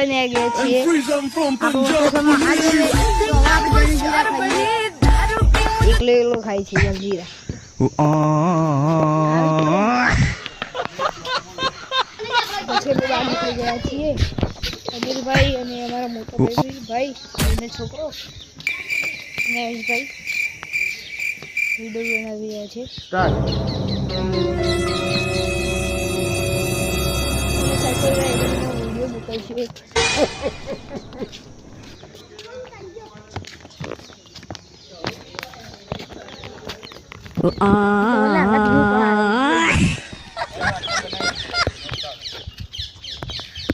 લઈને આવી ગયા છીએ એકલો એકલો ખાય છે જલજીરા પછી બહાર નીકળી ગયા છીએ અમીરભાઈ અને અમારા મોટા ભાઈ અને છોકરો મહેશભાઈ વિડીયો બનાવી રહ્યા છે વિડીયો મૂકાઈશું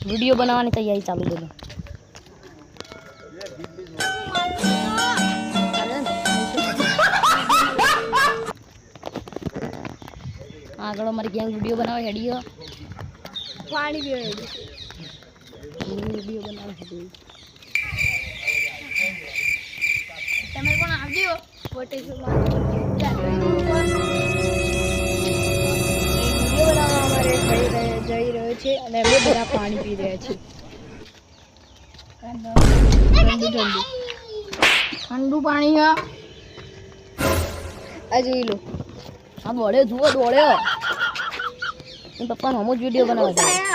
वीडियो बनाने तैयारी चालू कर आगे हमारी गैंग वीडियो बनावे हेडियो पानी भी वीडियो बनावे हेडियो તમે પણ આવજો વટેશ્વરમાં જઈ રહ્યો છે અને અમે બધા પાણી પી રહ્યા છીએ ઠંડુ પાણી આ જોઈ લો આ દોડે જુઓ દોડ્યો એ પપ્પાનો હમો જ વિડીયો બનાવવા જાય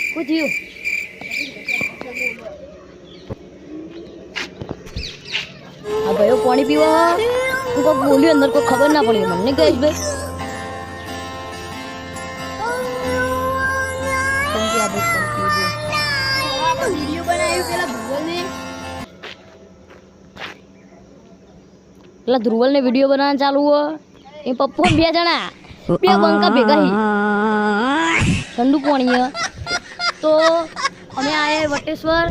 શું થયું આ ભાઈઓ પાણી પીવા કોઈ બોલ્યું અંદર કોઈ ખબર ના પડી મને કહીશ ભાઈ પેલા ધ્રુવલ ને વિડીયો બનાવવાનું ચાલુ હો એ પપ્પો બે જણા બે બંકા ભેગા ઠંડુ પાણી તો અમે આયા વટેશ્વર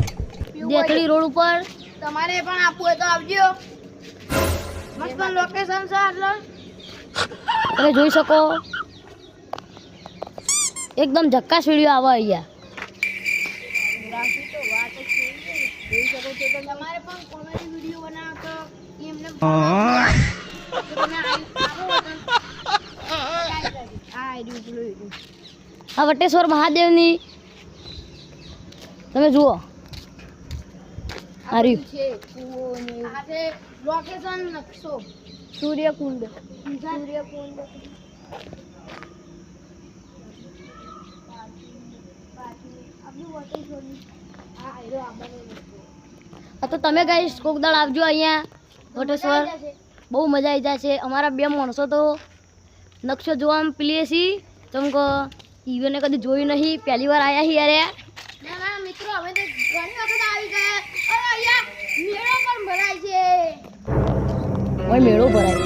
દેથડી રોડ ઉપર તમારે પણ આપવું હોય તો આવજો મસ્ત લોકેશન છે એટલે તમે જોઈ શકો એકદમ ઝક્કાસ વિડીયો આવે અહીંયા જોઈ શકો છો તો તમારે પણ કોમેડી વિડીયો બનાવો તો આ વટેશ્વર મહાદેવની તમે જુઓ લોકેશન નકશો સૂર્યકુંડ તો તમે ગાઈસ કોક દાળ આવજો અહીંયા વટેશ્વર બહુ મજા આવી જશે અમારા બે માણસો તો નકશો જોવામાં પેલીએ છીએ ચમકો ઈવને કદી જોયું નહીં પહેલી વાર આવ્યા છીએ યાર ના મિત્રો અમે તો ઘણી વખત આવી ગયા અને અહીંયા મેળો પણ ભરાય છે ઓય મેળો ભરાય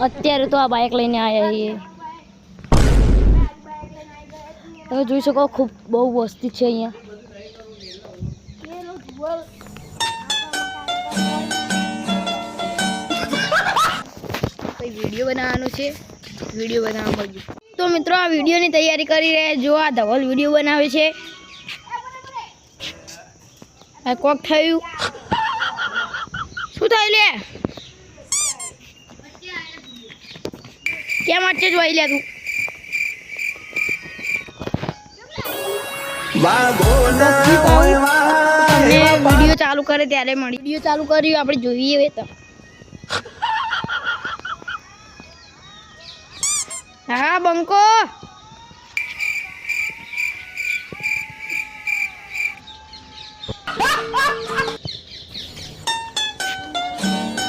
અત્યારે તો આ બાઇક લઈને આવ્યા છીએ તમે જોઈ શકો ખૂબ બહુ વસ્તી છે અહીંયા વિડીયો બનાવવાનું છે વિડીયો બનાવવા મળ્યું તો મિત્રો આ વિડીયોની તૈયારી કરી રહ્યા જો આ ધવલ વિડીયો બનાવે છે આ કોક થયું શું થયું લે કેમ વચ્ચે જોઈ લે તું વિડીયો ચાલુ કરે ત્યારે મળી વિડીયો ચાલુ કર્યું આપણે જોઈએ તો હા બંકો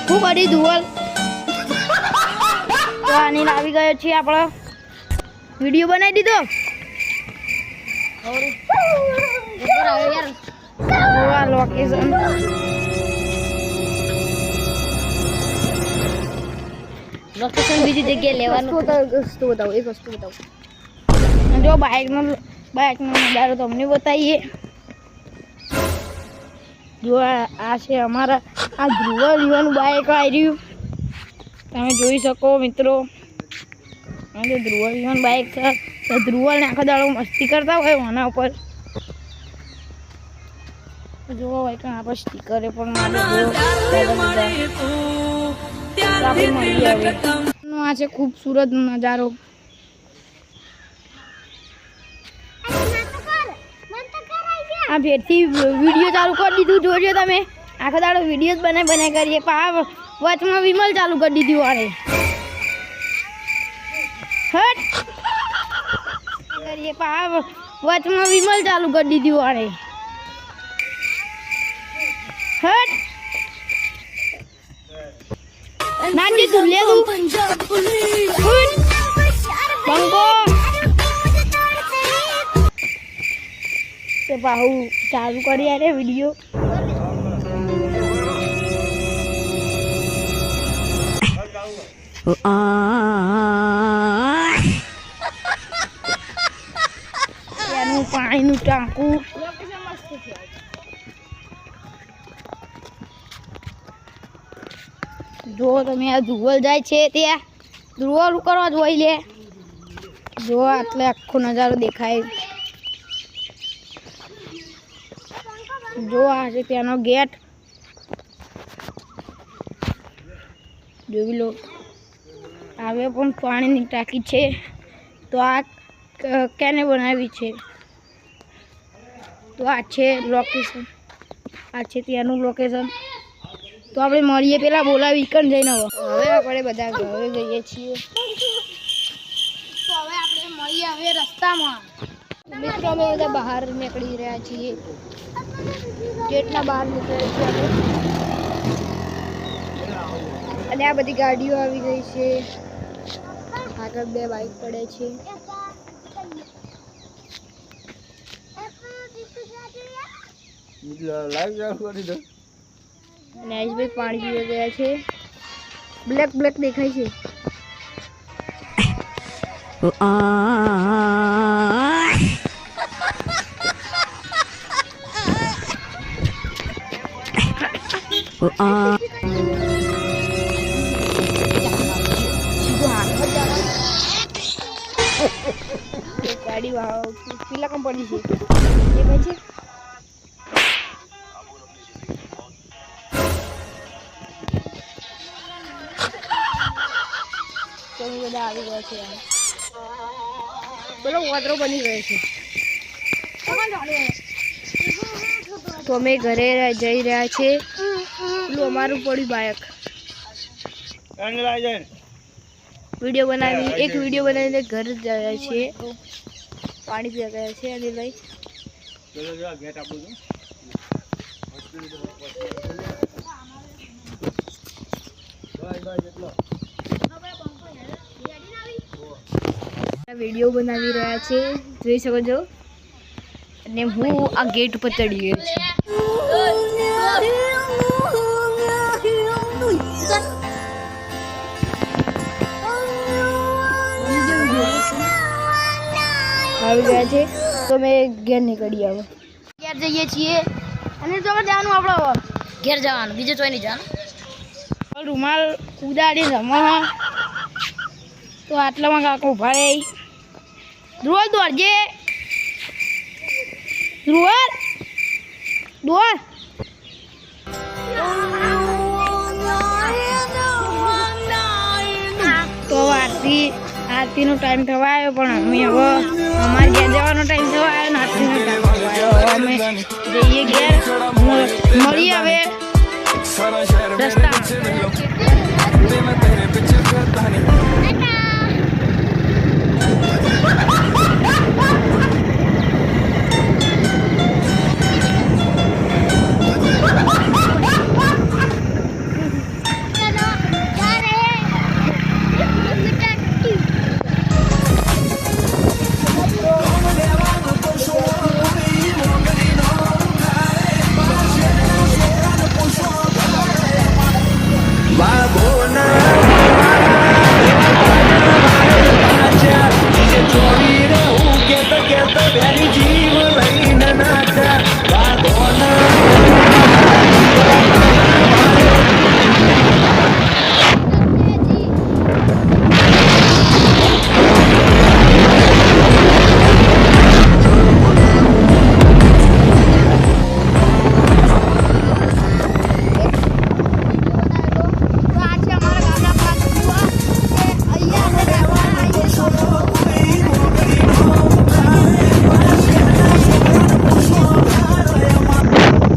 શું કરી ધુવલ તો અનિલ આવી ગયો છે આપણો વિડીયો બનાવી દીધો યાર લોકેશન લોકેશન બીજી જગ્યાએ લેવાનું વસ્તુ બતાવો એક વસ્તુ બતાવો જો બાઇકનો નજારો તમને બતાવીએ જો આ છે અમારા આ ધ્રુવલ યુવાનું બાઇક આવી રહ્યું તમે જોઈ શકો મિત્રો આ ધ્રુવલ યુવાનું બાઇક છે તો ધ્રુવલને આખો દાડો મસ્તી કરતા હોય આના ઉપર જો હોય કે આપણે સ્ટીકરે પણ આ આ છે ખૂબસૂરત નજારો. આ ભેટથી વિડીયો ચાલુ કરી દીધું, જોજો તમે. આખો દાડો વિડીયો જ બનાવી કરીએ, પણ વચમાં વિમલ ચાલુ કરી દીધી વારે. હટ કરીએ, પણ વચમાં વિમલ ચાલુ કરી દીધી વારે. હટ નાની તું લે તું બંકો તે બાહુ ચાલુ કરી યાર વિડીયો. એનું પાણીનું ટાંકું જો તમે. આ ધ્રુવલ જાય છે ત્યાં ધ્રુવલ કરવા જોઈ લે. જો આટલે આખો નજારો દેખાય. જો આ છે ત્યાંનો ગેટ, જોઈ લો. આવે પણ પાણીની ટાંકી છે. તો આ કેને બનાવી છે? તો આ છે લોકેશન, આ છે ત્યાંનું લોકેશન. તો આપણે મળીએ પેલા બોલાવી કન જઈને. હવે આપણે બધા ઘરે જઈએ છીએ. તો હવે આપણે મળીએ હવે રસ્તામાં. મિત્રો અમે બધા બહાર નીકળી રહ્યા છીએ. ગેટના બહાર નીકળ્યા છીએ અમે. અને આ બધી ગાડીઓ આવી ગઈ છે. આગળ 2 બાઇક પડે છે. અને આયુષભાઈ પાણી પીવા ગયા છે. બ્લેક બ્લેક દેખાય છે. ગાડી પીલા કમ પડી છે દેખાય છે. બધા આવી ગયા છે. પેલો વાદરો બની ગયો છે. તો અમે ઘરે જઈ રહ્યા છે. પેલું અમારું પડ્યું બાઇક. વિડીયો બનાવી એક વિડીયો બનાવીને ઘર જાય છે. પાણી પીવા ગયા છે અને લઈ વિડીયો બનાવી રહ્યા છે, જોઈ શકો છો. અને હું આ ગેટ ઉપર ચડી ગયો છું. આવી ગયા છે. તો મેં ઘેર નીકળી આવો. ઘેર જઈએ છીએ. અને તમે જવાનું આપણે ઘેર જવાનું, બીજે ચોઈ નહીં જવાનું. રૂમાલ ઉડાડી રમવા. તો આટલામાં કાકો ઉભા રહે. ધ્રુવલ દોડજે. ધ્રુવલ દોડ. તો આરતીનો ટાઈમ થવા આવ્યો, પણ અમે હવે અમારે ઘેર જવાનો ટાઈમ થવા આવ્યો ને આરતીનો ટાઈમ થવા આવ્યો. અમે જઈએ ઘેર. મળીએ હવે રસ્તા.